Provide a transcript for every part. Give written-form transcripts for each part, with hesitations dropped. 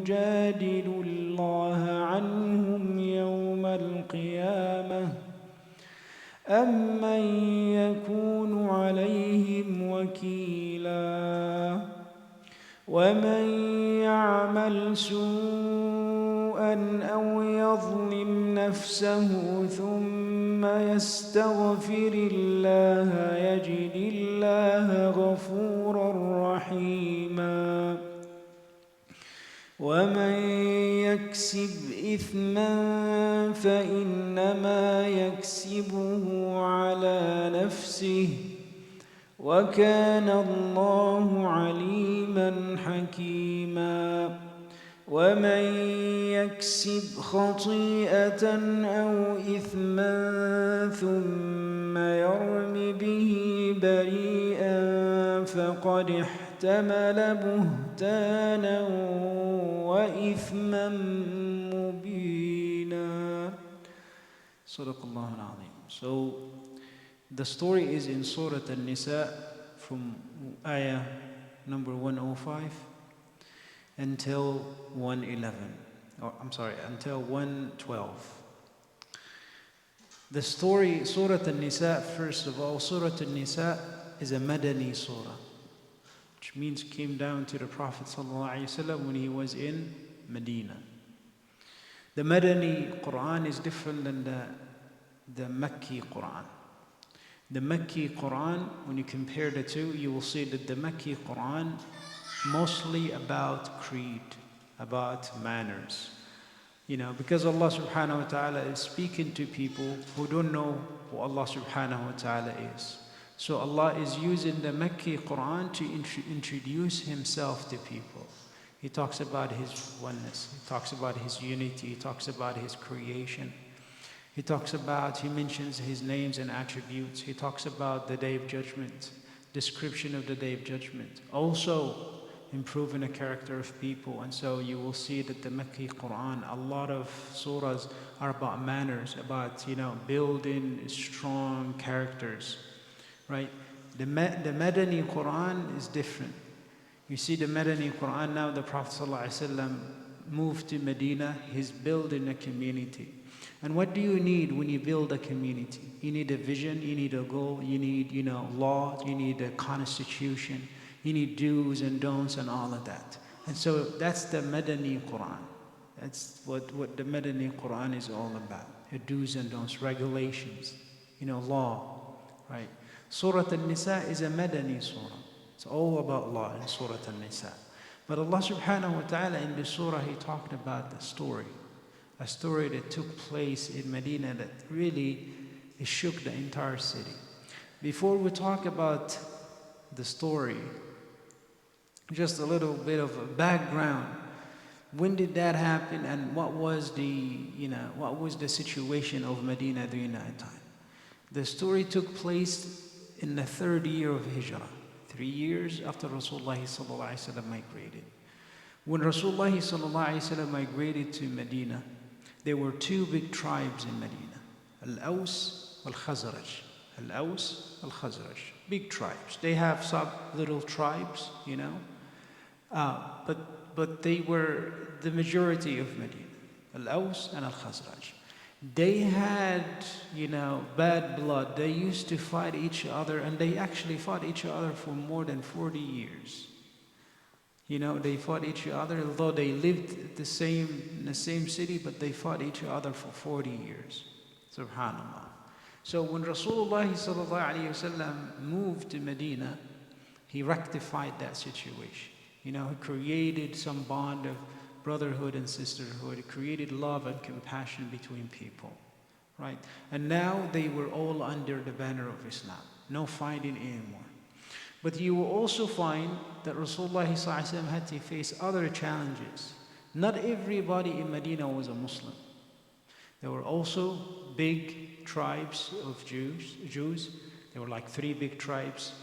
يجادل الله عنهم يوم القيامة أم من يكون عليهم وكيلا ومن يعمل سوءا أو يظلم نفسه ثم يستغفر الله يجد الله غفورا رحيما ومن يكسب إثما فإنما يكسبه على نفسه وكان الله عليما حكيما ومن يكسب خطيئة أو إثما ثم يرم به بريئا فقد احتمل بهتانا وإثما مبينا. صدق الله العظيم. So the story is in Surah An-Nisa from ayah number 105 until 111, or I'm sorry, until 112. The story, Surah An-Nisa, first of all, Surah An-Nisa is a Madani surah, which means came down to the Prophet ﷺ when he was in Medina. The Madani Quran is different than the Makki Quran. The Makki Quran, when you compare the two, you will see that the Makki Quran mostly about creed, about manners. Because Allah subhanahu wa ta'ala is speaking to people who don't know who Allah subhanahu wa ta'ala is. So Allah is using the Makki Quran to introduce Himself to people. He talks about His oneness, He talks about His unity, He talks about His creation. He mentions His names and attributes. He talks about the Day of Judgment, description of the Day of Judgment. Also, improving the character of people. And so you will see that the Makki Quran, a lot of surahs are about manners, about building strong characters, right? The Madani Quran is different. You see the Madani Quran now, the Prophet ﷺ moved to Medina, he's building a community. And what do you need when you build a community? You need a vision, you need a goal, you need law, you need a constitution, you need do's and don'ts and all of that. And so that's the Madani Quran. That's what the Madani Quran is all about. The do's and don'ts, regulations, law, right? Surah An-Nisa is a Madani surah. It's all about law in Surah An-Nisa. But Allah subhanahu wa ta'ala in this surah, He talked about the story. A story that took place in Medina that really shook the entire city. Before we talk about the story, just a little bit of a background. When did that happen, and what was the situation of Medina during that time? The story took place in the 3rd year of Hijrah, 3 years after Rasulullah sallallahu alaihi wasallam migrated. When Rasulullah sallallahu alaihi wasallam migrated to Medina, there were 2 big tribes in Medina, Al-Aws Al-Khazraj. Al-Aws Al-Khazraj, big tribes. They have some little tribes, but they were the majority of Medina, Al-Aws and Al-Khazraj. They had, bad blood. They used to fight each other, and they actually fought each other for more than 40 years. They fought each other, although they lived in the same city, but they fought each other for 40 years. Subhanallah. So when Rasulullah sallallahu alaihi wasallam moved to Medina, he rectified that situation. He created some bond of brotherhood and sisterhood. He created love and compassion between people, right? And now they were all under the banner of Islam. No fighting anymore. But you will also find that Rasulullah ﷺ had to face other challenges. Not everybody in Medina was a Muslim. There were also big tribes of Jews. There were like 3 big tribes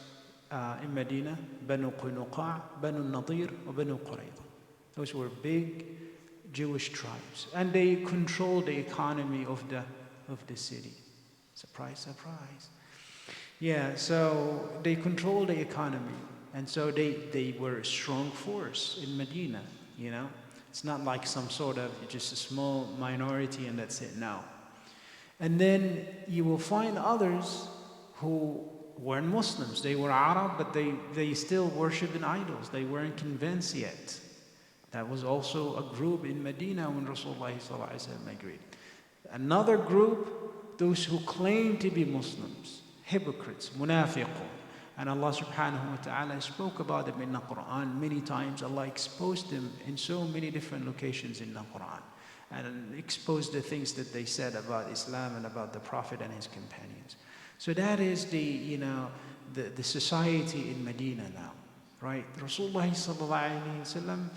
in Medina: Banu Qaynuqa', Banu Nadir, and Banu Qurayza. Those were big Jewish tribes, and they controlled the economy of the city. Surprise, surprise. Yeah, so they controlled the economy, and so they were a strong force in Medina, It's not like some sort of just a small minority and that's it. No. And then you will find others who weren't Muslims. They were Arab, but they still worship in idols. They weren't convinced yet. That was also a group in Medina when Rasulullah migrated. Another group, those who claim to be Muslims, hypocrites, munafiqun. And Allah subhanahu wa ta'ala spoke about them in the Quran many times. Allah exposed them in so many different locations in the Quran. And exposed the things that they said about Islam and about the Prophet and his companions. So that is the society in Medina now, right? Rasulullah sallallahu alaihi wasallam,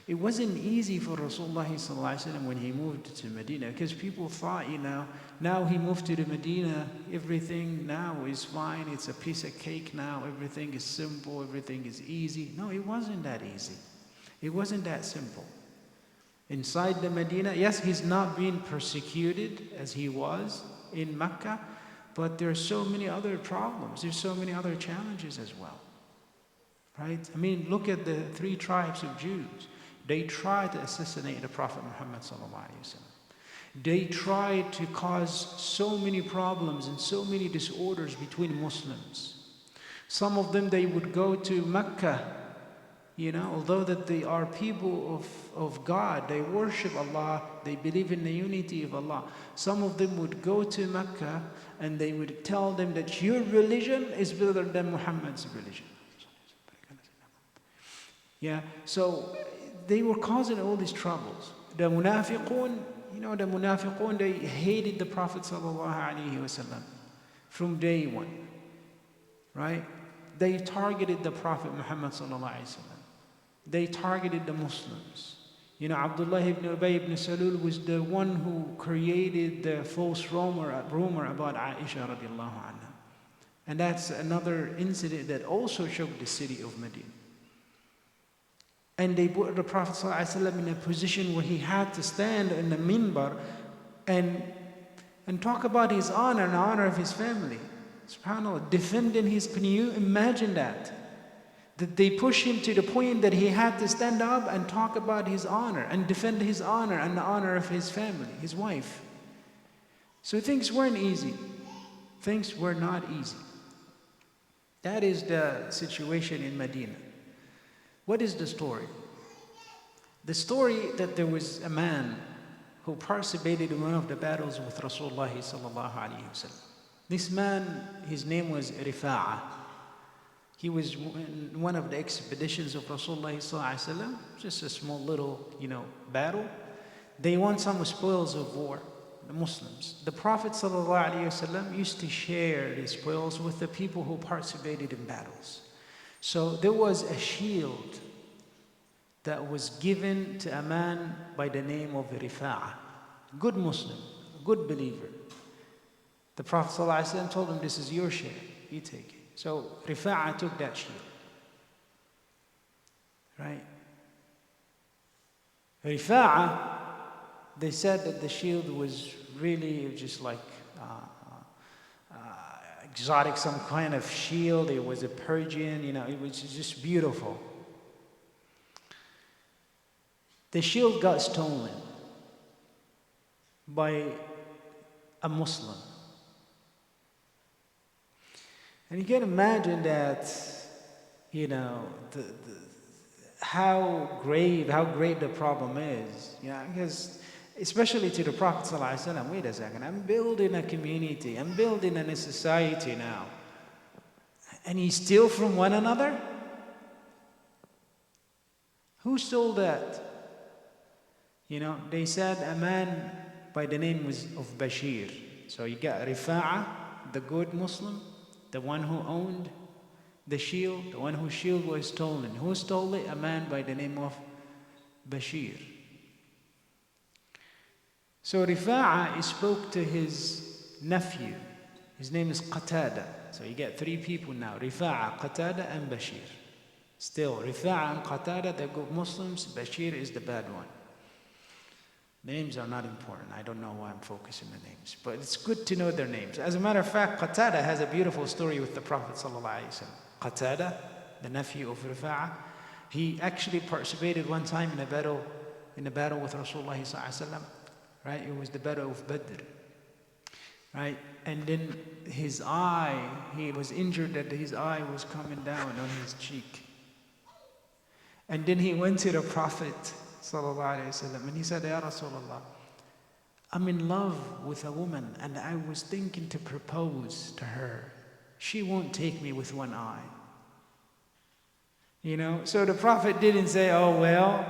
it wasn't easy for Rasulullah sallallahu alaihi wasallam when he moved to Medina, because people thought, now he moved to the Medina, everything now is fine, it's a piece of cake now, everything is simple, everything is easy. No, it wasn't that easy. It wasn't that simple. Inside the Medina, yes, he's not being persecuted as he was in Mecca, but there are so many other problems, there's so many other challenges as well. Right? I mean, look at the 3 tribes of Jews. They tried to assassinate the Prophet Muhammad sallallahu alaihi wasallam. They tried to cause so many problems and so many disorders between Muslims. Some of them, they would go to Mecca, although that they are people of God, they worship Allah, they believe in the unity of Allah. Some of them would go to Mecca and they would tell them that your religion is better than Muhammad's religion. Yeah, so they were causing all these troubles. The munafiqun, they hated the Prophet sallallahu alaihi wasallam from day one, right? They targeted the Prophet Muhammad sallallahu alaihi wasallam. They targeted the Muslims. Abdullah ibn Ubay ibn Salul was the one who created the false rumor about Aisha radiallahu anha. And that's another incident that also shook the city of Medina. And they put the Prophet ﷺ in a position where he had to stand in the minbar and talk about his honor and the honor of his family. SubhanAllah, defending his, can you imagine that? That they push him to the point that he had to stand up and talk about his honor and defend his honor and the honor of his family, his wife. So things weren't easy. Things were not easy. That is the situation in Medina. What is the story? The story that there was a man who participated in one of the battles with Rasulullah sallallahu alaihi wasallam. This man, his name was Rifa'ah. He was in one of the expeditions of Rasulullah sallallahu alaihi wasallam, just a small little, battle. They won some spoils of war, the Muslims. The Prophet sallallahu alaihi wasallam used to share the spoils with the people who participated in battles. So there was a shield that was given to a man by the name of Rifa'ah, good Muslim, good believer. The Prophet ﷺ told him, this is your share, you take it. So Rifa'ah took that shield, right? Rifa'ah, they said that the shield was really just like exotic, some kind of shield. It was a Persian, it was just beautiful. The shield got stolen by a Muslim. And you can imagine that, how great the problem is. Because especially to the Prophet ﷺ, wait a second, I'm building a community, I'm building a society now. And you steal from one another? Who stole that? They said a man by the name of Bashir. So you got Rifa'ah, the good Muslim, the one who owned the shield, the one whose shield was stolen. Who stole it? A man by the name of Bashir. So Rifa'ah spoke to his nephew. His name is Qatada. So you get 3 people now, Rifa'ah, Qatada, and Bashir. Still, Rifa'ah and Qatada, they're good Muslims. Bashir is the bad one. Names are not important. I don't know why I'm focusing on the names. But it's good to know their names. As a matter of fact, Qatada has a beautiful story with the Prophet ﷺ. Qatada, the nephew of Rifa'ah, he actually participated one time in a battle with Rasulullah sallallahu alaihi wasallam. Right? It was the battle of Badr. Right? And then his eye, he was injured that his eye was coming down on his cheek. And then he went to the Prophet sallallahu alaihi wasallam and he said, Ya Rasulullah, I'm in love with a woman and I was thinking to propose to her. She won't take me with one eye. So the Prophet didn't say, oh well,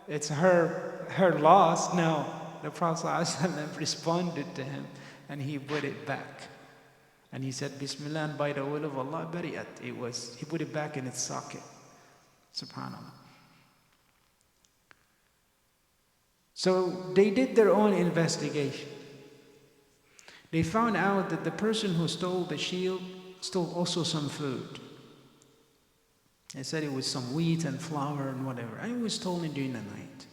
it's her loss. No, the Prophet ﷺ responded to him and he put it back. And he said, Bismillah, and by the will of Allah, bari'at. He put it back in its socket. Subhanallah. So they did their own investigation. They found out that the person who stole the shield stole also some food. They said it was some wheat and flour and whatever. And it was stolen during the night.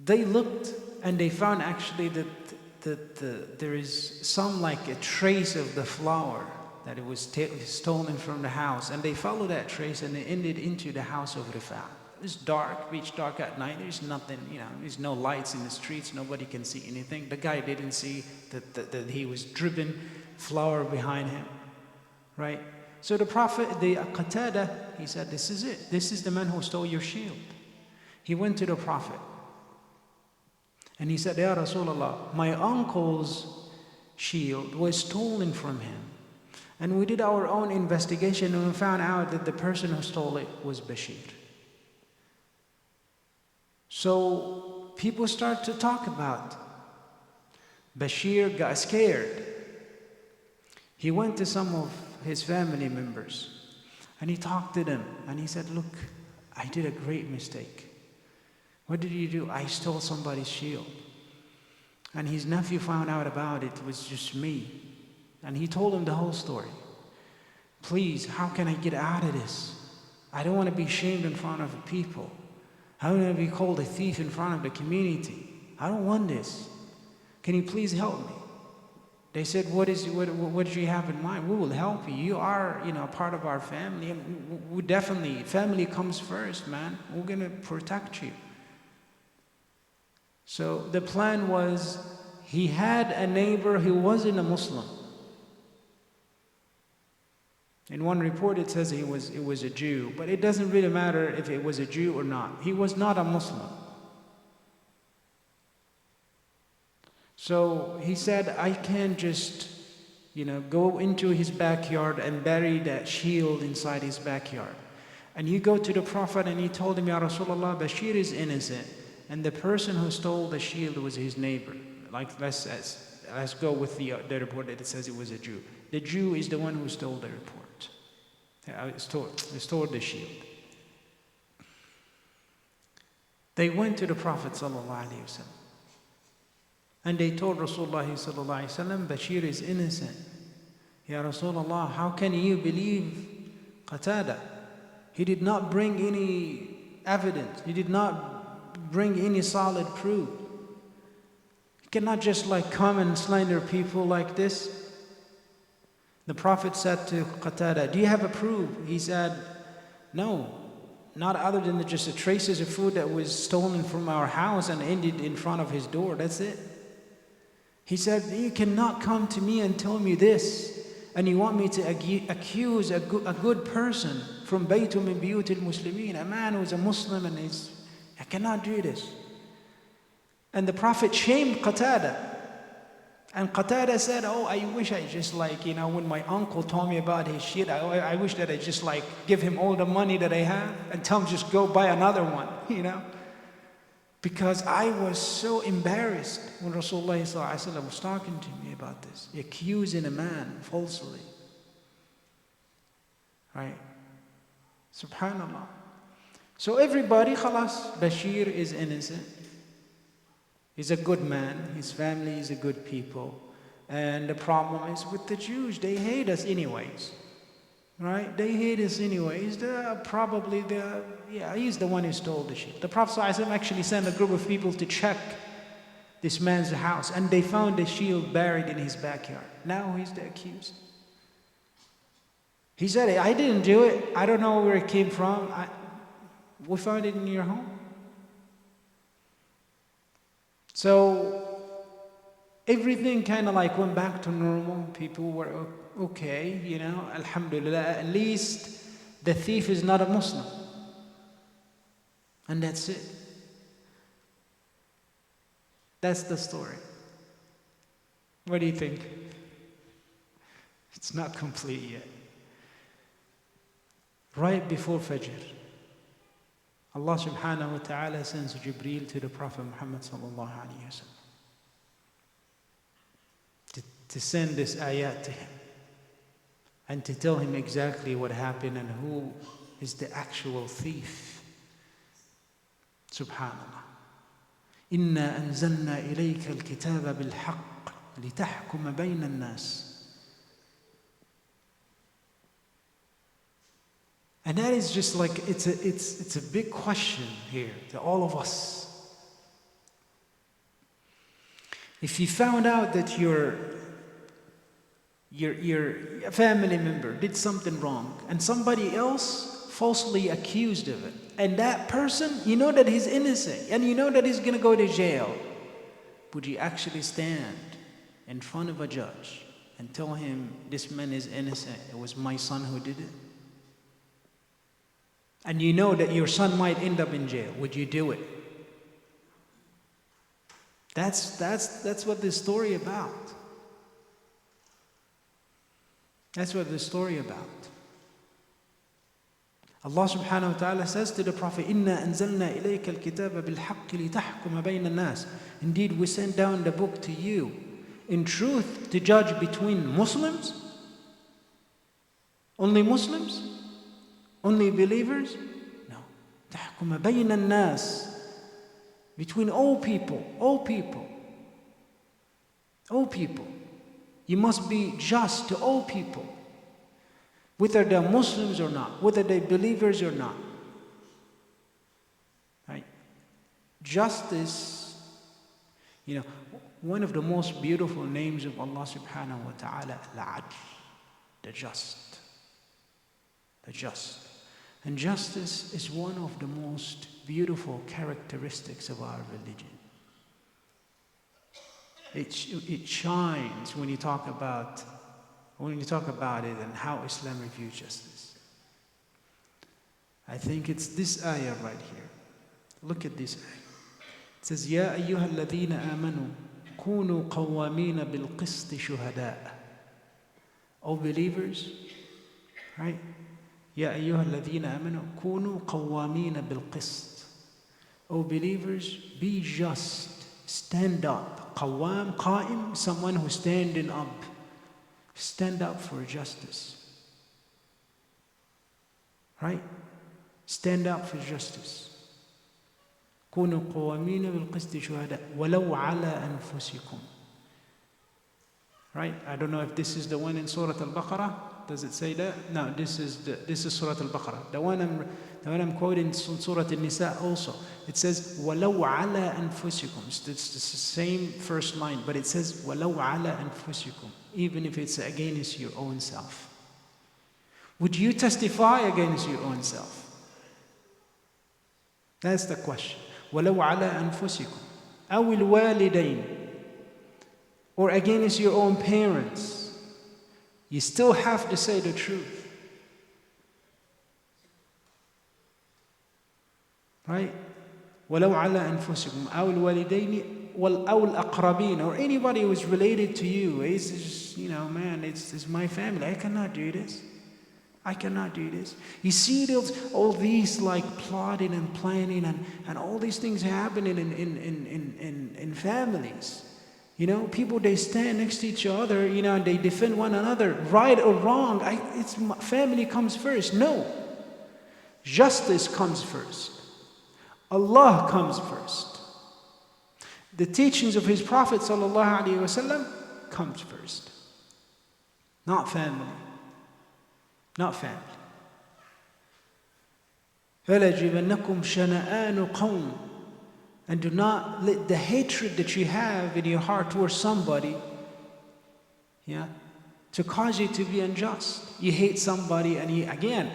They looked and they found actually that there is some like a trace of the flour that it was stolen from the house. And they followed that trace and they ended into the house of Rifa'ah. It's dark, pitch dark at night. There's nothing, there's no lights in the streets. Nobody can see anything. The guy didn't see that he was dripping flour behind him, right? So the Prophet, the Qatada, he said, this is it. This is the man who stole your shield. He went to the Prophet and he said, Ya Rasulullah, my uncle's shield was stolen from him. And we did our own investigation and we found out that the person who stole it was Bashir. So people start to talk about Bashir got scared. He went to some of his family members and he talked to them and he said, look, I did a great mistake. What did you do? I stole somebody's shield. And his nephew found out about it. It was just me. And he told him the whole story. Please, how can I get out of this? I don't want to be shamed in front of people. I don't want to be called a thief in front of the community. I don't want this. Can you please help me? They said, what do you have in mind? We will help you. You are, a part of our family. And we definitely, family comes first, man. We're going to protect you. So the plan was, he had a neighbor who wasn't a Muslim. In one report it says it was a Jew, but it doesn't really matter if it was a Jew or not. He was not a Muslim. So he said, I can't just, go into his backyard and bury that shield inside his backyard. And he go to the Prophet and he told him, Ya Rasulullah, Bashir is innocent. And the person who stole the shield was his neighbor. Like, let's go with the report that it says it was a Jew. The Jew is the one who stole the report. Stole the shield. They went to the Prophet ﷺ and they told Rasulullah ﷺ, Bashir is innocent. Ya Rasulullah, how can you believe Qatada? He did not bring any evidence. He did not bring any solid proof. You cannot just come and slander people like this. The Prophet said to Qatada, do you have a proof? He said, no, not other than just the traces of food that was stolen from our house and ended in front of his door. That's it. He said, you cannot come to me and tell me this, and you want me to accuse a good person from Baytum min Buyut al-Muslimin, a man who's a Muslim, and I cannot do this. And the Prophet shamed Qatada. And Qatada said, oh, I wish I just when my uncle told me about his shit, I wish that I just give him all the money that I have and tell him just go buy another one, Because I was so embarrassed when Rasulullah ﷺ was talking to me about this, accusing a man falsely. Right? Subhanallah. So everybody, khalas, Bashir is innocent. He's a good man. His family is a good people. And the problem is with the Jews. They hate us anyways. Right? They hate us anyways. He's the one who stole the shield. The Prophet ﷺ actually sent a group of people to check this man's house. And they found the shield buried in his backyard. Now he's the accused. He said, I didn't do it. I don't know where it came from. We found it in your home. So everything kind of like went back to normal. People were okay, you know, alhamdulillah. At least the thief is not a Muslim. And that's it. That's the story. What do you think? It's not complete yet. Right before Fajr, Allah subhanahu wa ta'ala sends Jibreel to the Prophet Muhammad sallallahu alayhi wa sallam to send this ayat to him and to tell him exactly what happened and who is the actual thief. Subhanallah. Inna anzalna ilayka al-kitaba bil-haqq litahkuma bayna an-nas. And that is just like, it's a big question here to all of us. If you found out that your family member did something wrong and somebody else falsely accused of it, and that person, you know that he's innocent and you know that he's going to go to jail, would you actually stand in front of a judge and tell him, this man is innocent, it was my son who did it? And you know that your son might end up in jail. Would you do it? That's what this story about. That's what this story about. Allah subhanahu wa ta'ala says to the Prophet, Inna anzalna ilayka al-kitaba bil-haqqi litahkuma bayna an-nas. Indeed, we sent down the book to you in truth to judge between Muslims. Only Muslims? Only believers? No. تحكم بين الناس. Between all people. All people. All people. You must be just to all people. Whether they're Muslims or not. Whether they're believers or not. Right? Justice, you know, one of the most beautiful names of Allah subhanahu wa ta'ala, Al-Adl, the just. The just. And justice is one of the most beautiful characteristics of our religion. It shines when you talk about it and how Islam reviews justice. I think it's this ayah right here. Look at this ayah. It says, يَا أَيُّهَا الَّذِينَ آمَنُوا كُونُوا قَوَّامِينَ بِالْقِسْطِ شُهَدَاءَ. O believers, right? يَا أَيُّهَا الَّذِينَ آمَنُوا كُونُوا قَوَّامِينَ بِالْقِسْطِ. O believers, be just. Stand up. Qawwam, qa'im, someone who's standing up. Stand up for justice. Right? Stand up for justice. كُونُوا قَوَّامِينَ بِالْقِسْطِ شُهَدَاءَ وَلَوْ عَلَىٰ أَنفُسِكُمْ. Right? I don't know if this is the one in Surah Al-Baqarah. Does it say that? No, this is Surah Al-Baqarah. The one I'm quoting in Surah An-Nisa also. It says, وَلَوْ عَلَىٰ أَنفُسِكُمْ. It's the same first line, but it says, وَلَوْ عَلَىٰ أَنفُسِكُمْ. Even if it's against your own self. Would you testify against your own self? That's the question. وَلَوْ عَلَىٰ أَنفُسِكُمْ أَوِ الْوَالِدَيْنِ. Or against your own parents. You still have to say the truth. Right? وَلَوْ عَلَىٰ أَنفُسِكُمْ أَوْ الْوَالِدَيْنِ أَوْ الْأَقْرَبِينَ. Or anybody who is related to you. It's just, you know, man, it's my family. I cannot do this. I cannot do this. You see all these like plotting and planning and all these things happening in families. You know, people, they stand next to each other, you know, and they defend one another, right or wrong. Family comes first. No. Justice comes first. Allah comes first. The teachings of His Prophet ﷺ comes first. Not family. Not family. فَلَجِبَنَّكُمْ شَنَآنُ قَوْمٍ. And do not let the hatred that you have in your heart towards somebody, yeah, to cause you to be unjust. You hate somebody and again,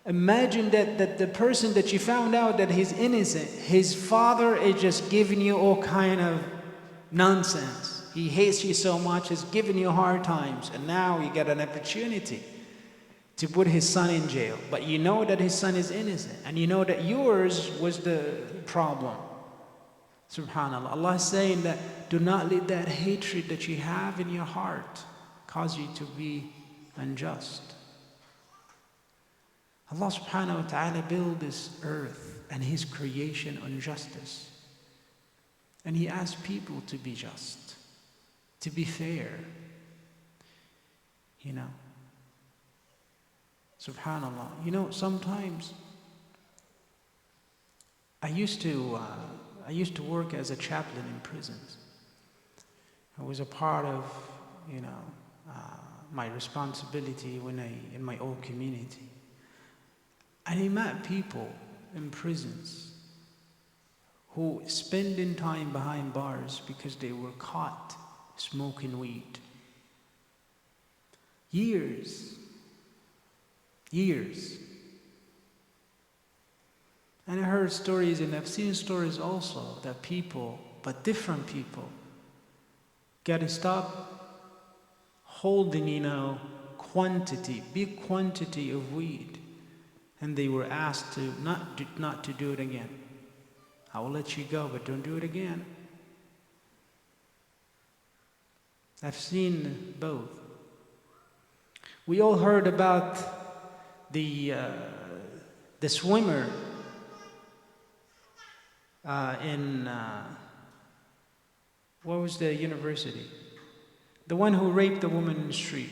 imagine that the person that you found out that he's innocent, his father is just giving you all kind of nonsense. He hates you so much, he's giving you hard times, and now you get an opportunity to put his son in jail. But you know that his son is innocent, and you know that yours was the problem. Subhanallah. Allah is saying that do not let that hatred that you have in your heart cause you to be unjust. Allah subhanahu wa ta'ala built this earth and His creation on justice. And He asked people to be just, to be fair. You know, subhanallah. You know, sometimes I used to work as a chaplain in prisons. It was a part of, you know, my responsibility in my old community. And I met people in prisons who spending time behind bars because they were caught smoking weed. Years. And I heard stories, and I've seen stories also, that people, but different people, got to stop holding, you know, big quantity of weed. And they were asked to not to do it again. I will let you go, but don't do it again. I've seen both. We all heard about the swimmer in what was the university? The one who raped the woman in the street.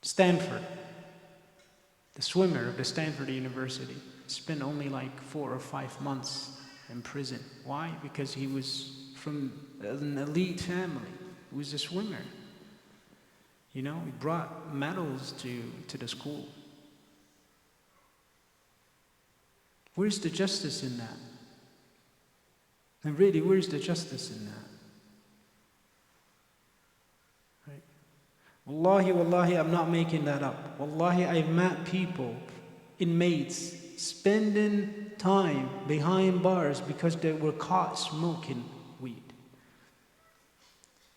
Stanford. The swimmer of the Stanford University spent only like 4 or 5 months in prison. Why? Because he was from an elite family. He was a swimmer. You know, he brought medals to the school. Where's the justice in that? And really, where's the justice in that? Right? Wallahi, I'm not making that up. Wallahi, I've met people, inmates, spending time behind bars because they were caught smoking weed.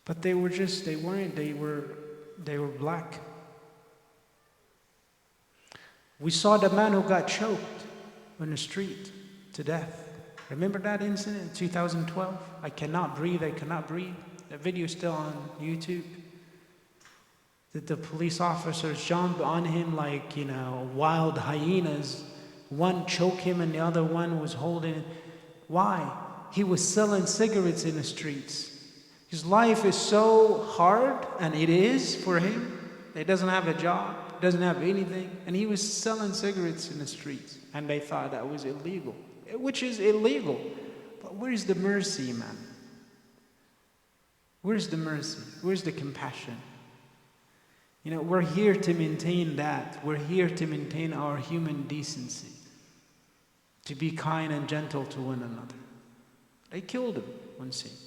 But they were black. We saw the man who got choked on the street to death. Remember that incident in 2012? I cannot breathe. The video is still on YouTube. That the police officers jumped on him like, you know, wild hyenas. One choked him and the other one was holding it. Why? He was selling cigarettes in the streets. His life is so hard, and it is for him. He doesn't have a job, doesn't have anything, and he was selling cigarettes in the streets. And they thought that was illegal, which is illegal. But where's the mercy, man? Where's the mercy? Where's the compassion? You know, we're here to maintain that. We're here to maintain our human decency, to be kind and gentle to one another. They killed him on scene.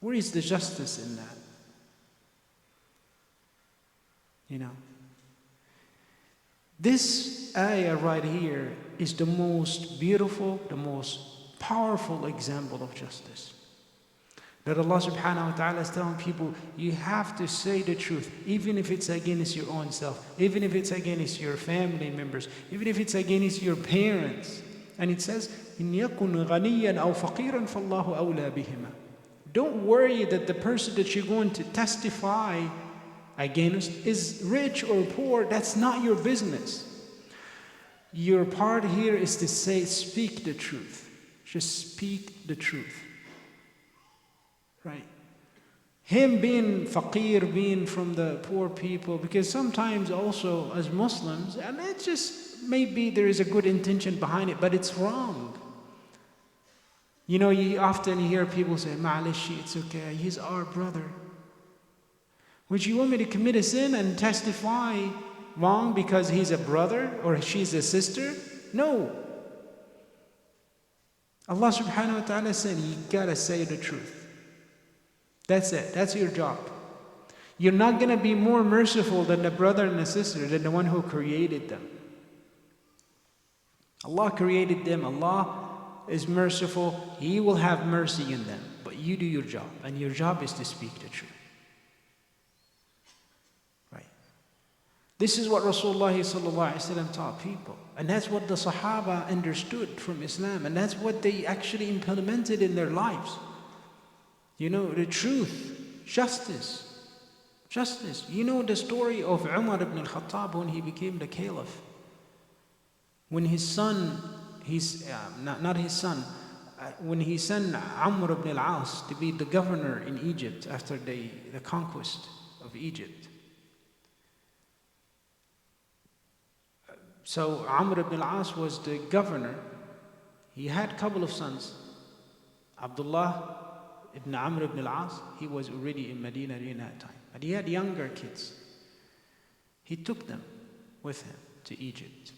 Where is the justice in that? You know, this ayah right here is the most beautiful, the most powerful example of justice. That Allah subhanahu wa ta'ala is telling people, you have to say the truth, even if it's against your own self, even if it's against your family members, even if it's against your parents. And it says, إِن يَكُنْ غَنِيًّا أَوْ فَقِيرًا فَاللَّهُ أَوْلَى بِهِمَا. Don't worry that the person that you're going to testify against is rich or poor. That's not your business. Your part here is to say, speak the truth. Just speak the truth. Right? Him being faqir, being from the poor people, because sometimes also as Muslims, and it just maybe there is a good intention behind it, but it's wrong. You know, you often hear people say, Ma'alish, it's okay, he's our brother. Would you want me to commit a sin and testify wrong because he's a brother or she's a sister? No. Allah subhanahu wa ta'ala said, you gotta say the truth. That's it. That's your job. You're not going to be more merciful than the brother and the sister, than the one who created them. Allah created them. Allah is merciful. He will have mercy in them. But you do your job. And your job is to speak the truth. Right? This is what Rasulullah ﷺ taught people. And that's what the Sahaba understood from Islam. And that's what they actually implemented in their lives. You know, the truth, justice. Justice. You know the story of Umar ibn al-Khattab when he became the caliph. When his son, not his son, when he sent Amr ibn al-As to be the governor in Egypt after the conquest of Egypt. So Amr ibn al-As was the governor. He had a couple of sons. Abdullah ibn Amr ibn al-As, he was already in Medina during that time. But he had younger kids. He took them with him to Egypt.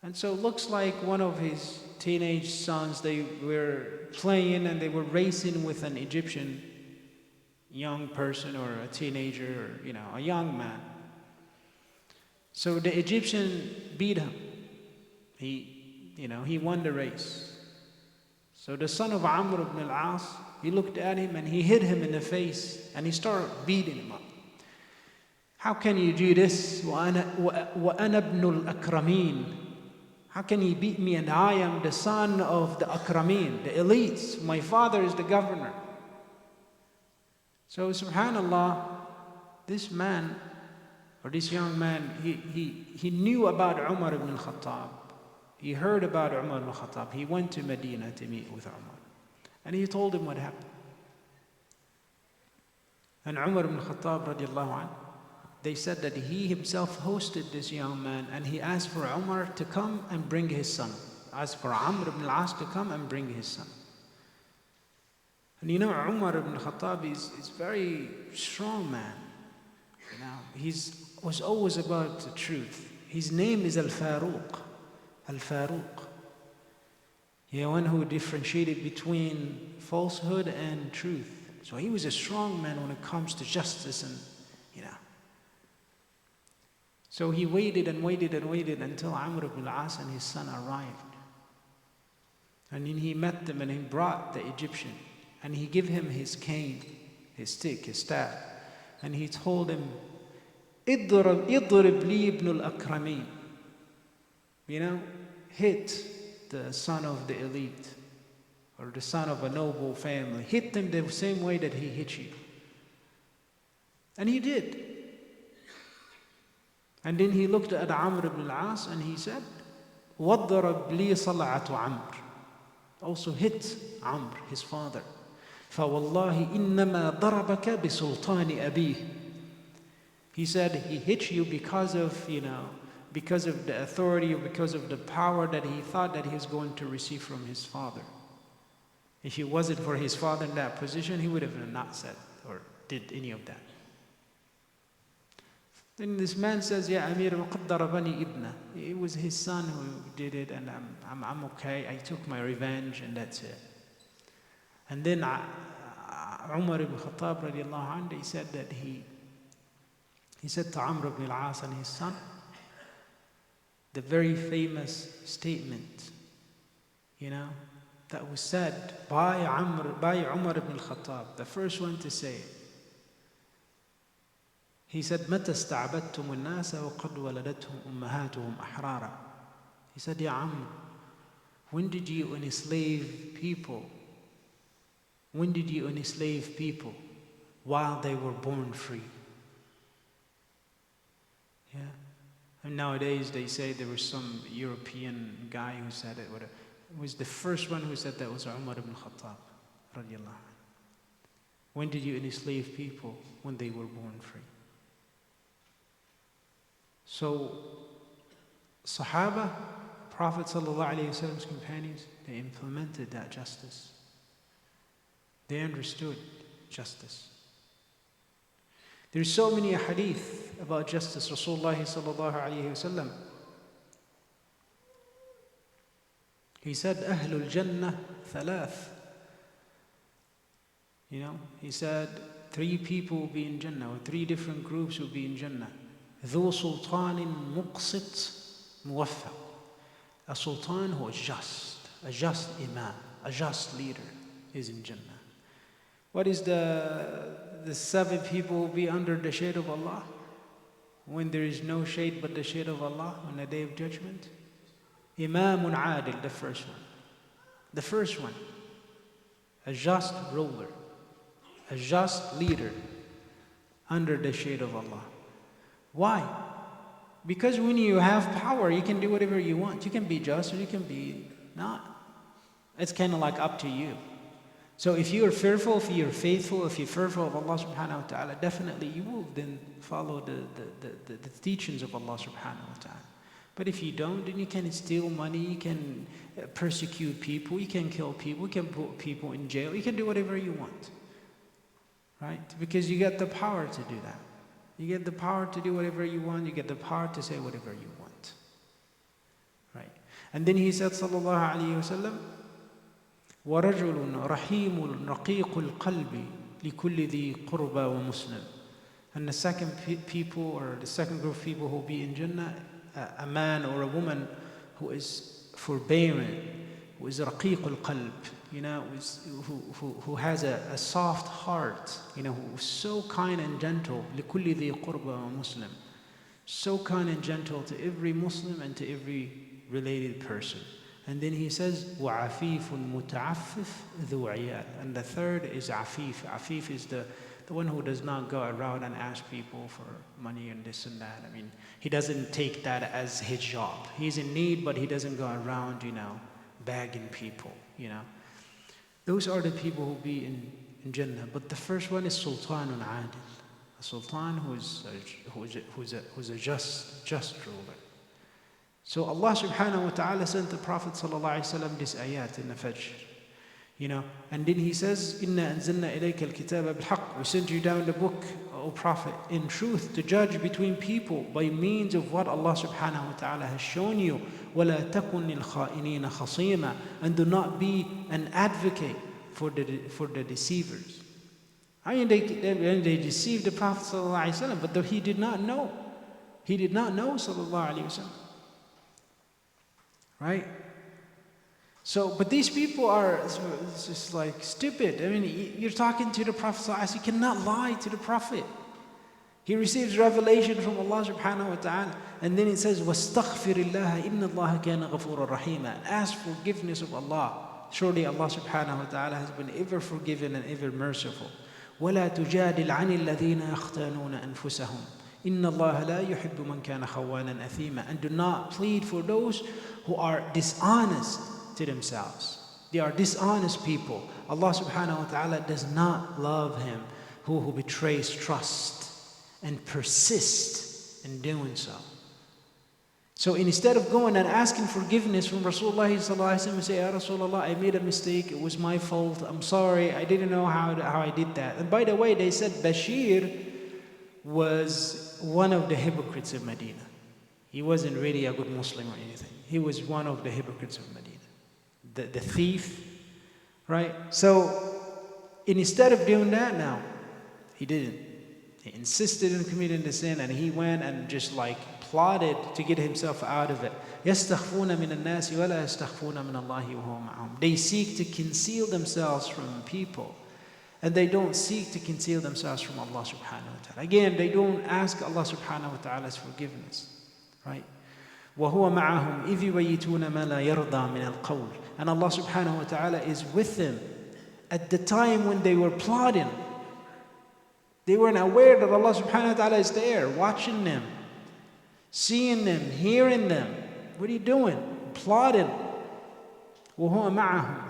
And so it looks like one of his teenage sons, they were playing and they were racing with an Egyptian young person or a teenager or, a young man. So the Egyptian beat him. He won the race. So the son of Amr ibn al-As, he looked at him and he hit him in the face and he started beating him up. How can you do this? وَأَنَا ابْنُ الْأَكْرَمِينَ. How can he beat me and I am the son of the Akrameen, the elites. My father is the governor. So subhanallah, this man, or this young man, he knew about Umar ibn al-Khattab. He heard about Umar ibn al-Khattab. He went to Medina to meet with Umar. And he told him what happened. And Umar ibn al-Khattab radiallahu anhu, they said that he himself hosted this young man and he asked for Umar to come and bring his son. Asked for Amr ibn al-As to come and bring his son. And Umar ibn al-Khattab is very strong man. He was always about the truth. His name is Al-Faruq. Al-Faruq. One who differentiated between falsehood and truth. So he was a strong man when it comes to justice and, So he waited and waited and waited until Amr ibn al-As and his son arrived. And then he met them and he brought the Egyptian. And he gave him his cane, his stick, his staff. And he told him, اضرب لي ابن الأكرمين. Hit the son of the elite or the son of a noble family. Hit them the same way that he hit you. And he did. And then he looked at Amr ibn al-As and he said, وَضَّرَبْ لِي صَلَعَةُ عَمْرٍ. Also hit Amr, his father. فَوَاللَّهِ إِنَّمَا ضَرَبَكَ بِسُلْطَانِ أَبِيهِ. He said he hit you because of the authority or because of the power that he thought that he was going to receive from his father. If it wasn't for his father in that position, he would have not said or did any of that. Then this man says, Ya Amir, وَقَدْ ضَرَبَنِي ibna. It was his son who did it and I'm okay. I took my revenge and that's it. And then Umar ibn Khattab radiallahu anhu, he said that he said to Amr ibn al-As and his son, the very famous statement, that was said by Umar ibn al-Khattab, the first one to say it. He said, مَتَى اسْتَعْبَدْتُمُ النَّاسَ وَقَدْ وَلَدَتْهُمْ أُمَّهَاتُهُمْ أَحْرَارًا. He said, Ya Amr, when did you enslave people? When did you enslave people? While they were born free. And nowadays they say there was some European guy who said it. It was the first one who said that was Umar ibn Khattab radiallahu anhu. When did you enslave people? When they were born free. So, Sahaba, Prophet ﷺ's companions, they implemented that justice. They understood justice. There's so many hadith about justice. Rasulullah ﷺ, he said, أهل الجنة ثلاث. He said 3 people will be in Jannah, or 3 different groups will be in Jannah. ذو سلطان مقسط موفق. A sultan who is just, a just imam, a just leader is in Jannah. What is the 7 people who will be under the shade of Allah? When there is no shade but the shade of Allah on the day of judgment? Imamun Adil, the first one. The first one. A just ruler, a just leader under the shade of Allah. Why? Because when you have power, you can do whatever you want. You can be just or you can be not. It's kind of like up to you. So if you are fearful, if you're faithful, if you're fearful of Allah subhanahu wa ta'ala, definitely you will then follow the teachings of Allah subhanahu wa ta'ala. But if you don't, then you can steal money, you can persecute people, you can kill people, you can put people in jail, you can do whatever you want. Right? Because you get the power to do that. You get the power to do whatever you want, you get the power to say whatever you want. Right? And then he said, sallallahu alayhi wa sallam, وَرَجُلٌ رَحِيمٌ رَقِيقُ الْقَلْبِ لِكُلِّ ذِي قُرْبَى وَمُسْلِمٍ. And the second people, or the second group of people who will be in Jannah, a man or a woman who is forbearing, who is رَقِيقُ الْقَلْبِ, who has a soft heart, who is so kind and gentle, لِكُلِّ ذِي قُرْبَى وَمُسْلِمٍ. So kind and gentle to every Muslim and to every related person. And then he says, وَعَفِيفٌ مُتَعَفِّفٌ ذُو عِيَالٍ. And the third is Afif. Afif is the one who does not go around and ask people for money and this and that. I mean, he doesn't take that as his job. He's in need, but he doesn't go around, begging people, Those are the people who will be in Jannah. But the first one is Sultanun Adil. A sultan who's a just ruler. So Allah subhanahu wa ta'ala sent the Prophet sallallahu alayhi wa sallam this ayat in the Fajr. And then he says, إِنَّا أَنزَلْنَا إِلَيْكَ الْكِتَابَ بِالْحَقِّ. We sent you down the book, O Prophet, in truth, to judge between people by means of what Allah subhanahu wa ta'ala has shown you. وَلَا تَكُنْ لِلْخَائِنِينَ خَصِيمًا. And do not be an advocate for the deceivers. I mean, they deceived the Prophet sallallahu alayhi wa sallam, but he did not know. He did not know sallallahu alayhi wa sallam. Right? So, but these people are just like stupid. I mean, you're talking to the Prophet ﷺ. You cannot lie to the Prophet. He receives revelation from Allah subhanahu wa ta'ala. And then it says, وَاسْتَغْفِرِ اللَّهَ إِنَّ اللَّهَ كَانَ غَفُورًا رَحِيمًا. Ask forgiveness of Allah. Surely Allah subhanahu wa ta'ala has been ever forgiving and ever merciful. وَلَا تُجَادِلْ عَنِ الَّذِينَ يَخْتَانُونَ أَنفُسَهُمْ إِنَّ اللَّهَ لَا يُحِبُّ مَنْ كَانَ خَوَّانًا أَثِيمًا. And do not plead for those who are dishonest to themselves. They are dishonest people. Allah subhanahu wa ta'ala does not love him who betrays trust and persists in doing so. So instead of going and asking forgiveness from Rasulullah sallallahu alaihi wasallam, say, Ya Rasulullah, I made a mistake, it was my fault, I'm sorry, I didn't know how I did that. And by the way, they said Bashir was one of the hypocrites of Medina. He wasn't really a good Muslim or anything. He was one of the hypocrites of Medina. The thief, right? So instead of doing that now, he didn't. He insisted on committing the sin, and he went and just like plotted to get himself out of it. يَسْتَخْفُونَ مِنَ النَّاسِ وَلَا يَسْتَخْفُونَ مِنَ اللَّهِ وَهُوَ مَعَهُمْ. They seek to conceal themselves from people, and they don't seek to conceal themselves from Allah subhanahu wa ta'ala. Again, they don't ask Allah subhanahu wa ta'ala's forgiveness, right? وَهُوَ مَعَهُمْ إِذْ يُبَيِّتُونَ مَا لَا يَرْضَى مِنَ الْقَوْلِ. And Allah subhanahu wa ta'ala is with them at the time when they were plotting. They weren't aware that Allah subhanahu wa ta'ala is there, watching them, seeing them, hearing them. What are you doing? Plotting. وَهُوَ مَعَهُمْ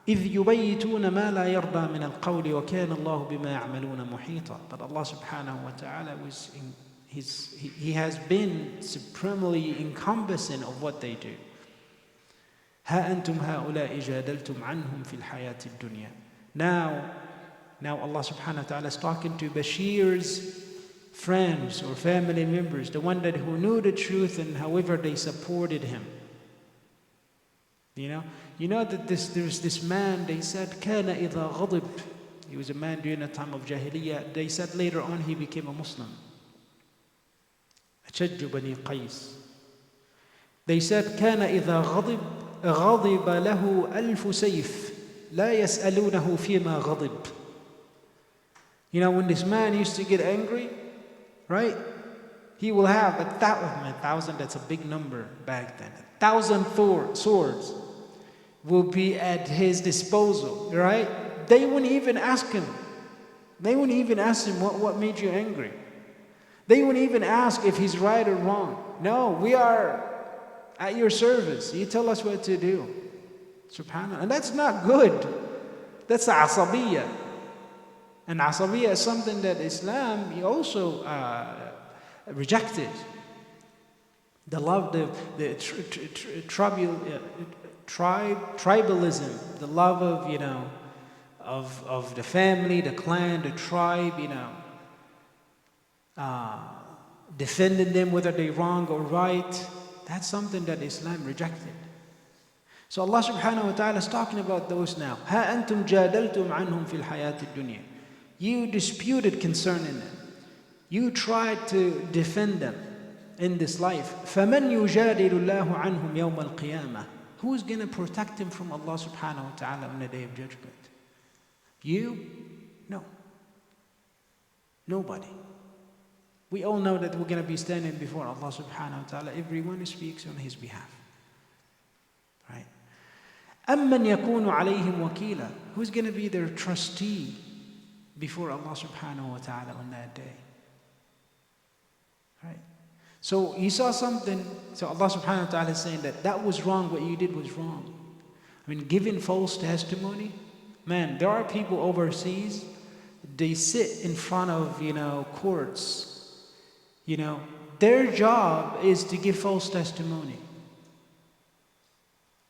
إِذْ يُبَيِّتُونَ مَا لَا يَرْضَى مِنَ الْقَوْلِ وَكَانَ اللَّهُ بِمَا يَعْمَلُونَ مُحِيطًا. But Allah subhanahu wa ta'ala He has been supremely encompassing of what they do. ها أنتم هؤلاء جادلتم عنهم في الحياة الدنيا. Now Allah subhanahu wa ta'ala is talking to Bashir's friends or family members, the one who knew the truth and however they supported him. You know that there's this man, they said, كان إذا غضب, He was a man during the time of Jahiliyyah. They said later on he became a Muslim. أشج بني قيس. They said كان إذا غضب له ألف سيف لا يسألونه فيما غضب. You know, when this man used to get angry, right? He will have 1,000, that's a big number back then. 1,000 swords will be at his disposal, right? They wouldn't even ask him. They wouldn't even ask him what made you angry. They wouldn't even ask if he's right or wrong. No, we are at your service. You tell us what to do. Subhanallah. And that's not good. That's the asabiyya. And asabiyya is something that Islam also rejected. The love, the tribalism, the love of, you know, of the family, the clan, the tribe, you know, defending them whether they're wrong or right. That's something that Islam rejected. So Allah subhanahu wa ta'ala is talking about those now. Ha antum jadaltum anhum fil hayati dunya. You disputed concerning them. You tried to defend them in this life. فَمَنْ يُجَادِلُ اللَّهُ عَنْهُمْ يَوْمَ الْقِيَامَةِ. Who's going to protect him from Allah subhanahu wa ta'ala on the day of judgment? You? No. Nobody. We all know that we're going to be standing before Allah subhanahu wa ta'ala. Everyone speaks on his behalf. Right? أَمَّنْ يَكُونُ عَلَيْهِمْ وَكِيلًا. Who's going to be their trustee before Allah subhanahu wa ta'ala on that day? Right? So he saw something, so Allah subhanahu wa ta'ala is saying that was wrong, what you did was wrong. I mean, giving false testimony, man, there are people overseas, they sit in front of, you know, courts. You know, their job is to give false testimony.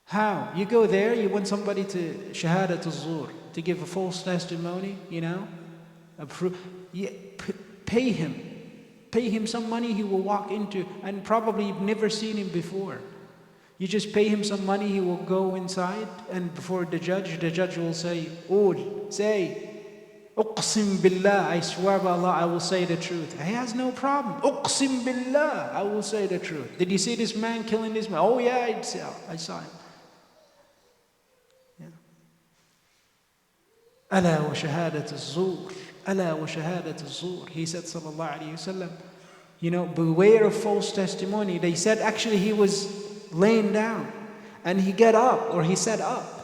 How? You go there, you want somebody to shahadat al-zur, to give a false testimony, you know, pay him. Pay him some money, he will walk into, and probably you've never seen him before. You just pay him some money, he will go inside, and before the judge will say, Uqsim billah, I swear by Allah, I will say the truth. He has no problem. Uqsim billah, I will say the truth. Did you see this man killing this man? Oh yeah, I saw him. Ala wa shahadat al-zur. Ala wa shahadat al-zur. He said, sallallahu alayhi wasallam, you know, beware of false testimony. They said actually he was laying down and he got up, or he sat up,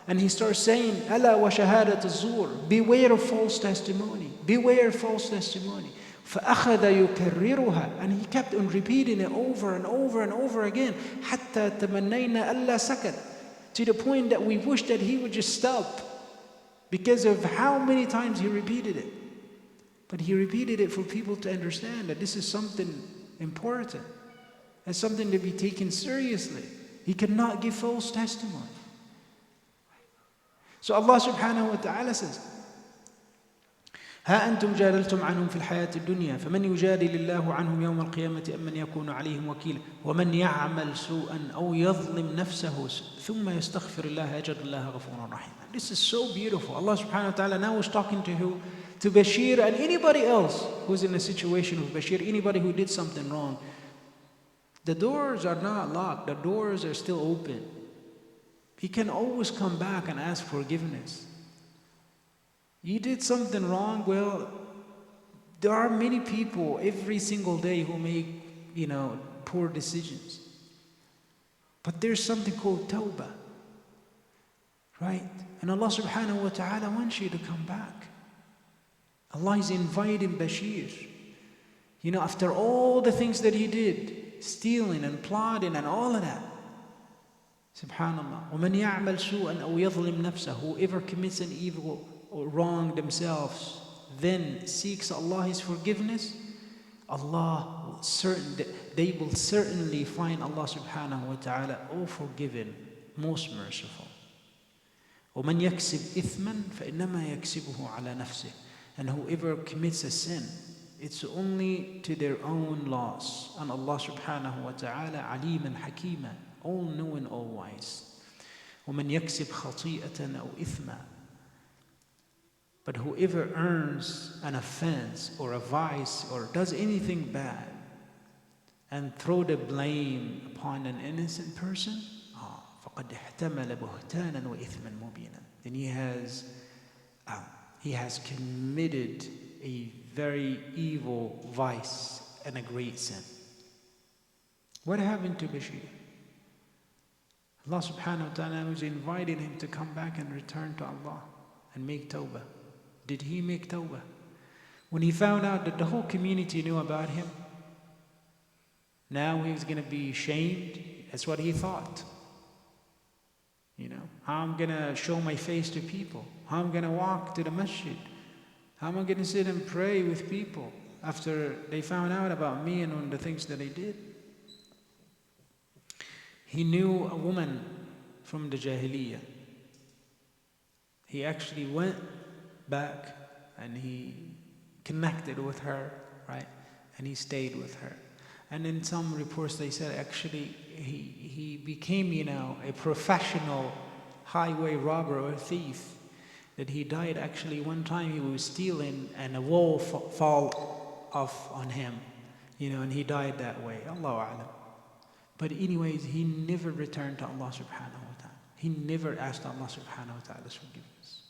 and he starts saying, Ala wa shahadat al-zur. Beware of false testimony. Beware of false testimony. فَأَخَذَ يُكَرِّرُهَا. And he kept on repeating it over and over and over again. حَتَّى تَمَنَّيْنَا أَلَّا سَكَتْ. To the point that we wish that he would just stop, because of how many times he repeated it. But he repeated it for people to understand that this is something important and something to be taken seriously. He cannot give false testimony. So Allah subhanahu wa ta'ala says, ها أنتم جادلتم عنهم في الحياة الدنيا فمن يجادل الله عنهم يوم القيامة أمن يكون عليهم وكيلا ومن يعمل سوءا أو يظلم نفسه ثم يستغفر الله يجد الله غفورا رحيما. This is so beautiful. Allah subhanahu wa ta'ala now is talking to who? To Bashir and anybody else who's in a situation with Bashir, anybody who did something wrong. The doors are not locked, the doors are still open. He can always come back and ask forgiveness. You did something wrong, well, there are many people every single day who make, you know, poor decisions. But there's something called tawbah, right? And Allah subhanahu wa ta'ala wants you to come back. Allah is inviting Bashir. You know, after all the things that he did, stealing and plotting and all of that. Subhanallah. وَمَنْ يَعْمَلْ سُوءًا أَوْ يَظْلِمْ نَفْسَهُ. Whoever commits an evil or wrong themselves, then seeks Allah His forgiveness, Allah will they will certainly find Allah subhanahu wa ta'ala all forgiven, most merciful. وَمَنْ يَكْسِبْ إِثْمًا فَإِنَّمَا يَكْسِبُهُ عَلَى نَفْسِهِ. And whoever commits a sin, it's only to their own loss. And Allah subhanahu wa ta'ala aliman hakima, all knowing, all wise. وَمَنْ يَكْسِبْ خَطِيئَةً أَوْ إِثْمًا. But whoever earns an offense or a vice or does anything bad and throw the blame upon an innocent person, فَقَدْ احْتَمَلَ بُهْتَانًا وَإِثْمًا مُبِينًا, then he has committed a very evil vice and a great sin. What happened to Bashir? Allah subhanahu wa ta'ala was inviting him to come back and return to Allah and make tawbah. Did he make tawbah? When he found out that the whole community knew about him, now he was going to be shamed. That's what he thought. How I'm going to show my face to people, how I'm going to walk to the masjid, how am I going to sit and pray with people after they found out about me and on the things that I did. He knew a woman from the Jahiliyyah. He actually went back and he connected with her, right? And he stayed with her. And in some reports they said actually he became, a professional highway robber or thief. That he died actually one time he was stealing and a wall fall off on him, and he died that way. Allahu A'lam. But anyways, he never returned to Allah subhanahu wa ta'ala. He never asked Allah subhanahu wa ta'ala's forgiveness.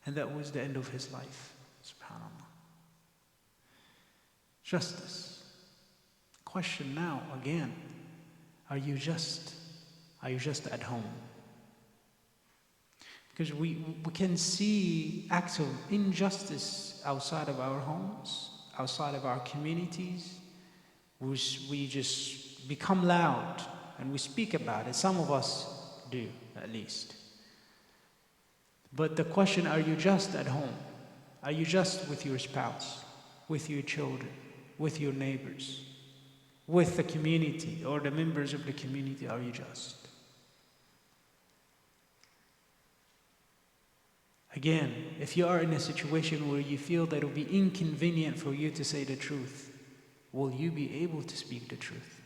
And that was the end of his life. Subhanallah. Justice. Question now again. Are you just? Are you just at home? Because we can see acts of injustice outside of our homes, outside of our communities, which we just become loud and we speak about it. Some of us do, at least. But the question, are you just at home? Are you just with your spouse, with your children, with your neighbors, with the community or the members of the community? Are you just? Again, if you are in a situation where you feel that it will be inconvenient for you to say the truth, will you be able to speak the truth?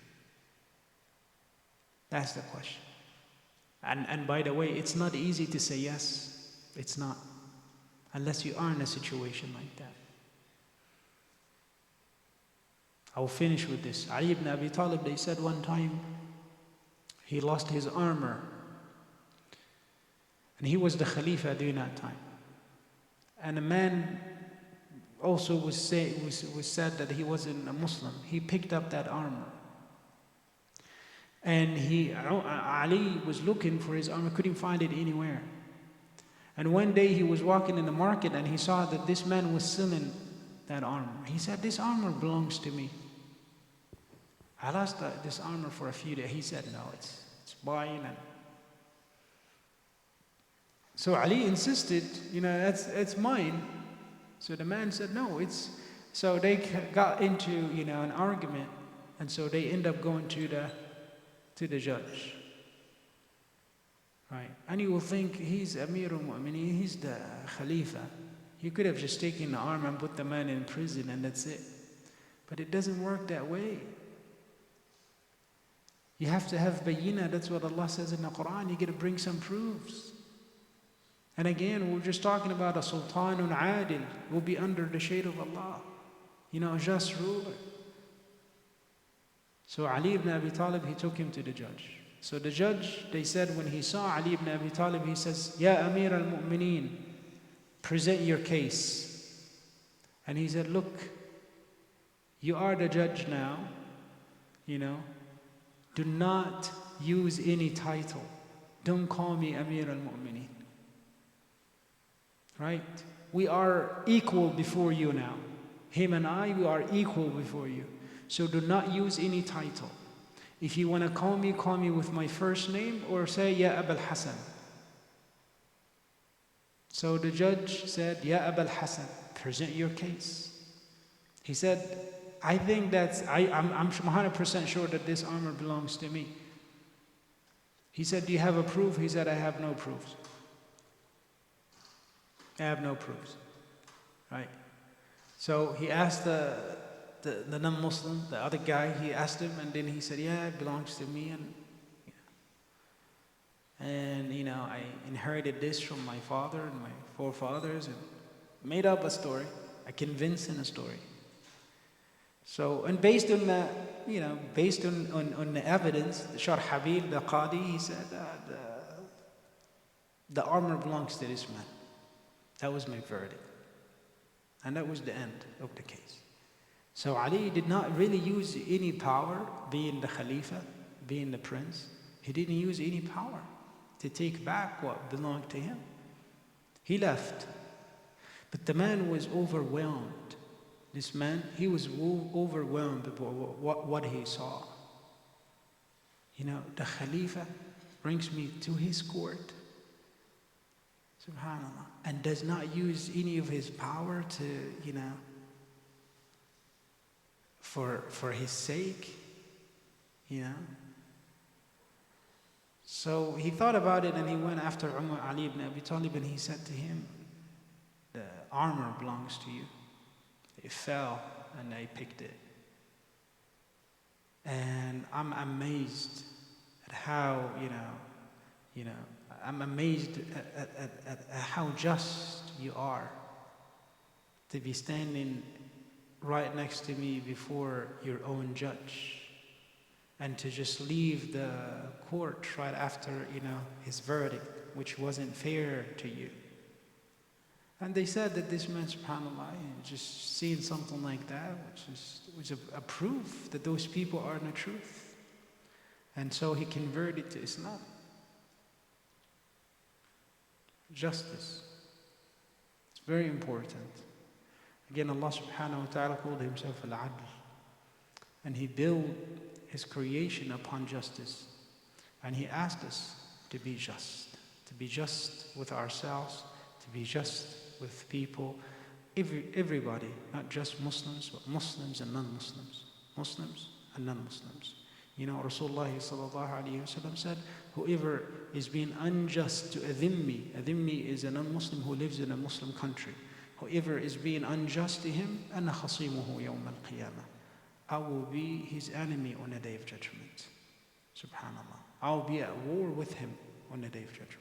That's the question. And by the way, it's not easy to say yes. It's not. Unless you are in a situation like that. I will finish with this. Ali ibn Abi Talib, they said one time, he lost his armor. And he was the Khalifa during that time. And a man also was said that he wasn't a Muslim. He picked up that armor. And Ali was looking for his armor, couldn't find it anywhere. And one day he was walking in the market and he saw that this man was selling that armor. He said, "This armor belongs to me. I lost this armor for a few days." He said, "No, it's mine." So Ali insisted, it's mine. So the man said, "No, it's." So they got into, an argument, and so they end up going to the judge. Right? And you will think he's Amirul Mu'mineen, he's the Khalifa. He could have just taken the arm and put the man in prison and that's it. But it doesn't work that way. You have to have bayina. That's what Allah says in the Quran. You got to bring some proofs. And again, we're just talking about a sultanun adil, will be under the shade of Allah. A just ruler. So Ali ibn Abi Talib, he took him to the judge. So the judge, they said when he saw Ali ibn Abi Talib, he says, "Ya Amir al-Mu'mineen, present your case." And he said, "Look, you are the judge now, do not use any title. Don't call me Amir al-Mu'mineen. Right? We are equal before you now. Him and I, we are equal before you. So do not use any title. If you want to call me with my first name or say, Ya Abul Hasan." So the judge said, "Ya Abul Hasan, present your case." He said, "I think I'm 100% sure that this armor belongs to me." He said, "Do you have a proof?" He said, "I have no proofs. I have no proofs." Right? So he asked the non-Muslim, the other guy, he asked him, and then he said, "Yeah, it belongs to me, and I inherited this from my father and my forefathers." And Made up a story, a convincing story. So, and based on the, based on the evidence, Shar Habib, the Qadi, he said the armor belongs to this man. That was my verdict. And that was the end of the case. So Ali did not really use any power, being the Khalifa, being the prince. He didn't use any power to take back what belonged to him. He left. But the man was overwhelmed. This man, he was overwhelmed by what he saw. The Khalifa brings me to his court, subhanAllah, and does not use any of his power to, for his sake, So he thought about it and he went after Ali ibn Abi Talib and he said to him, the armor belongs to you. It fell and I picked it. And I'm amazed at how, I'm amazed at how just you are to be standing right next to me before your own judge and to just leave the court right after, his verdict, which wasn't fair to you. And they said that this man, subhanAllah, just seeing something like that, which was a proof that those people are in the truth. And so he converted to Islam. Justice. It's very important. Again, Allah subhanahu wa ta'ala called himself Al-Adl. And he built his creation upon justice. And he asked us to be just with ourselves, to be just with people, everybody, not just Muslims, but Muslims and non-Muslims, Muslims and non-Muslims. Rasulullah sallallahu alayhi wa sallam said, whoever is being unjust to a dhimmi is a non-Muslim who lives in a Muslim country. Whoever is being unjust to him, أَنَا خَصِيمُهُ يَوْمَ الْقِيَامَةِ, I will be his enemy on the day of judgment. Subhanallah. I will be at war with him on the day of judgment.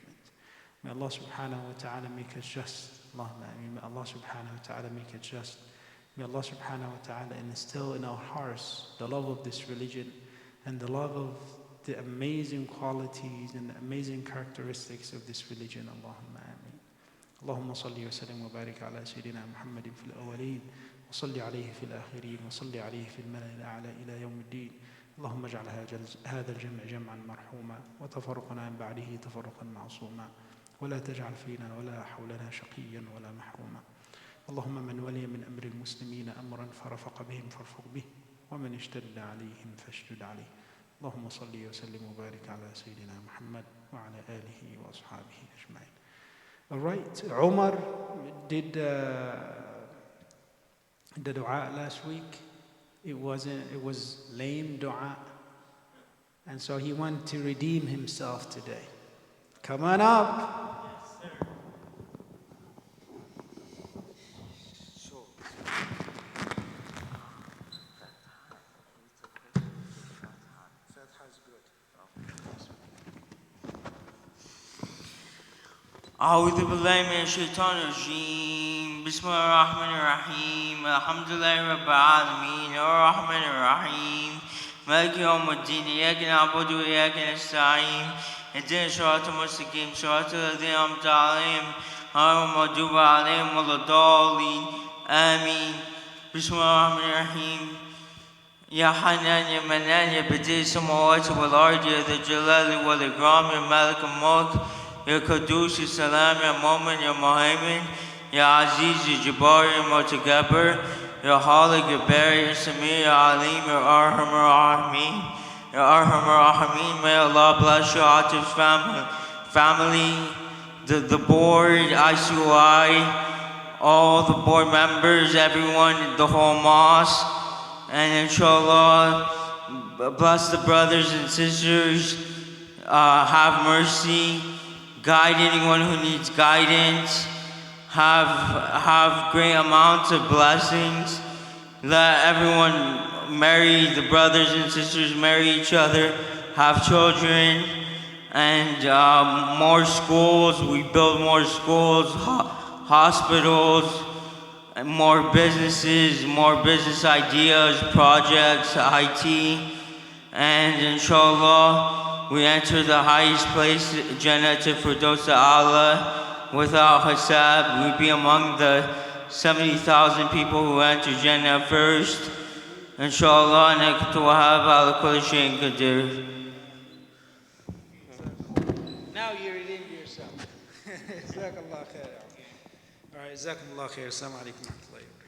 May Allah subhanahu wa ta'ala make us just. Allahumma ameen. May Allah subhanahu wa ta'ala make it just. May Allah subhanahu wa ta'ala instill in our hearts the love of this religion and the love of the amazing qualities and the amazing characteristics of this religion. Allahumma ameen. Allahumma salli wa sallim wa barik ala Sayyidina Muhammadin fil awwaleen wa salli alayhi fil akhirin wa salli alayhi fil mala'il a'la ila yawm ad-din. اللهم اجعل هذا الجمع جمعا مرحوما وتفرقنا من بعده تفرقا معصوما ولا تجعل فينا ولا حولنا شقيا ولا محروما. اللهم من ولي من أمر المسلمين أمرا فرفق بهم فارفق به ومن اشتد عليهم فاشتد عليه. اللهم صل وسلم وبارك على سيدنا محمد وعلى آله وأصحابه أجمعين. All right, Umar did the dua last week. It was lame dua, and so he wanted to redeem himself today. Come on up. Yes, sir. أعوذ بالله من الشيطان الرجيم. بسم الله الرحمن الرحيم. الحمد لله رب العالمين الرحمن الرحيم مالك يوم الدين. إياك نعبد وإياك نستعين. اهدنا الصراط المستقيم صراط الذين أنعمت عليهم غير المغضوب عليهم ولا الضالين آمين. بسم الله الرحمن الرحيم. يا حنان يا منان يا بديع السماوات والأرض يا ذا الجلال والإكرام يا مالك الملك يا قدوس يا سلام يا مؤمن يا مهيمن يا عزيز يا جبار يا متكبر يا خالق يا بارئ يا سميع يا عليم يا أرحم الراحمين يا أرحم الراحمين. May Allah bless your Atef's family, the board, ICOI, all the board members, everyone, the whole mosque, and inshallah bless the brothers and sisters, have mercy, guide anyone who needs guidance, have great amounts of blessings, let everyone marry, the brothers and sisters marry each other, have children, and more schools, we build more schools, hospitals, more businesses, more business ideas, projects, IT, and inshallah, we enter the highest place, Jannat Firdaus A'la, without hisab. We be among the 70,000 people who enter Jannah first. Inshallah, Nakatu Wahab ala kulli shayin qadir. Now you redeemed yourself. Jazakallah khair. All right, Jazakumullah khair. Assalamu alaikum wa rahmatullahi.